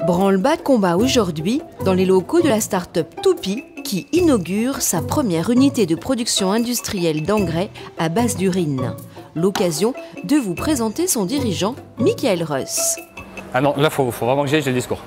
Branle-bas de combat aujourd'hui dans les locaux de la start-up Toupi qui inaugure sa première unité de production industrielle d'engrais à base d'urine. L'occasion de vous présenter son dirigeant, Michael Russ. Ah non, là, faut vraiment que j'ai le discours.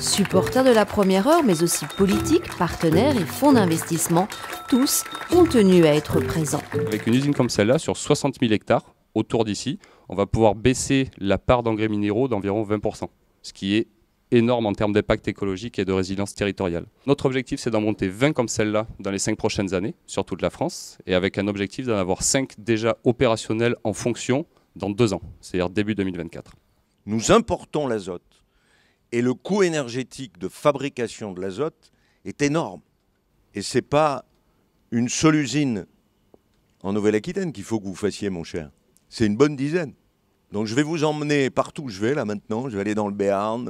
Supporters de la première heure, mais aussi politiques, partenaires et fonds d'investissement, tous ont tenu à être présents. Avec une usine comme celle-là, sur 60 000 hectares autour d'ici, on va pouvoir baisser la part d'engrais minéraux d'environ 20%, ce qui est énorme en termes d'impact écologique et de résilience territoriale. Notre objectif, c'est d'en monter 20 comme celle-là dans les 5 prochaines années, sur toute la France, et avec un objectif d'en avoir 5 déjà opérationnels en fonction dans 2 ans, c'est-à-dire début 2024. Nous importons l'azote et le coût énergétique de fabrication de l'azote est énorme. Et ce n'est pas une seule usine en Nouvelle-Aquitaine qu'il faut que vous fassiez, mon cher. C'est une bonne dizaine. Donc je vais vous emmener partout où je vais là maintenant. Je vais aller dans le Béarn,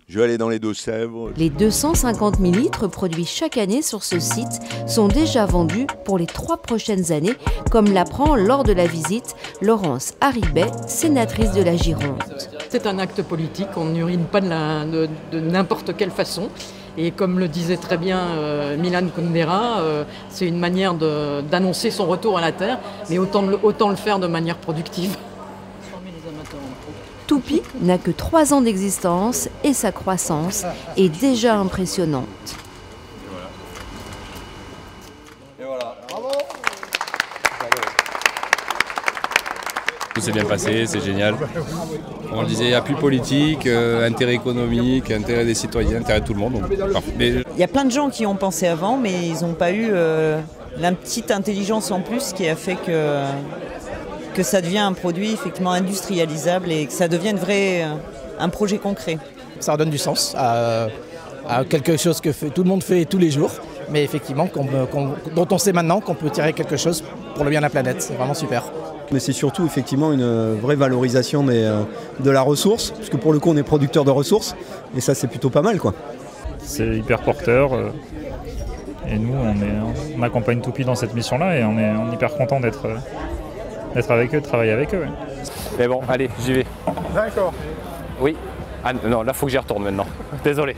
je vais aller dans les Deux-Sèvres. Les 250 000 litres produits chaque année sur ce site sont déjà vendus pour les 3 prochaines années, comme l'apprend lors de la visite Laurence Haribet, sénatrice de la Gironde. C'est un acte politique, on n'urine pas de n'importe quelle façon. Et comme le disait très bien Milan Kundera, c'est une manière d'annoncer son retour à la terre, mais autant le faire de manière productive. Toupi n'a que 3 ans d'existence et sa croissance est déjà impressionnante. Et voilà. Bravo. Tout s'est bien passé, c'est génial. On le disait, appui politique, intérêt économique, intérêt des citoyens, intérêt de tout le monde. Donc, il y a plein de gens qui ont pensé avant, mais ils n'ont pas eu la petite intelligence en plus qui a fait que ça devient un produit effectivement industrialisable et que ça devienne un projet concret. Ça redonne du sens à quelque chose que tout le monde fait tous les jours, mais effectivement dont on sait maintenant qu'on peut tirer quelque chose pour le bien de la planète. C'est vraiment super. Mais c'est surtout effectivement une vraie valorisation de la ressource, parce que pour le coup on est producteur de ressources, et ça c'est plutôt pas mal, quoi. C'est hyper porteur, et nous on accompagne Toupi dans cette mission-là, et on est hyper content d'être avec eux, de travailler avec eux. Ouais. Mais bon, allez, j'y vais. D'accord. Oui. Ah non, là faut que j'y retourne maintenant. Désolé.